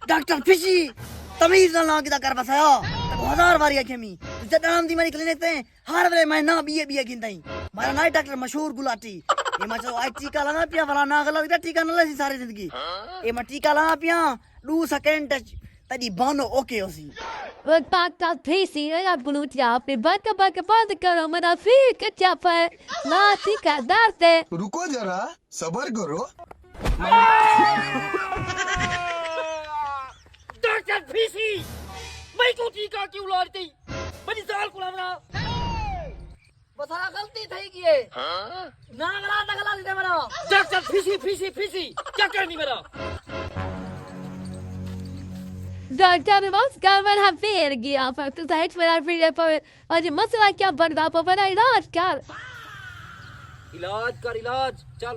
Doctor fishy तमीज ना लाओ किदा कर बसायो तब 1000 बारी खेमी तुझे नाम दी मारी क्लिनिक ते हर वे मैं ना बीए गिनताई मारा नाइट डॉक्टर मशहूर गुलाटी ये मैं तो आई टीका लगा पिया वाला ना गलत का टीका न लसी सारी जिंदगी ये मैं टीका लगा पिया 2 सेकंड तदी बानो ओके होसी Wat maakt dat PC? Dat bloed ja op de band करो मेरा फिर कच्चा पर लाठी का दर्द है रुको जरा सबर करो डॉक्टर फिशी मैं को टीका क्यों लाड़ती बड़ी साल कुलावना बस आ गलती થઈ ગઈ है ना गला दे मेरा डॉक्टर फिशी क्या करनी मेरा डॉक्टर बस गवर्नमेंट हम फेर गया पर तो साइड में फिर पर और ये मसला क्या बन रहा पर इलाज कर इलाज चल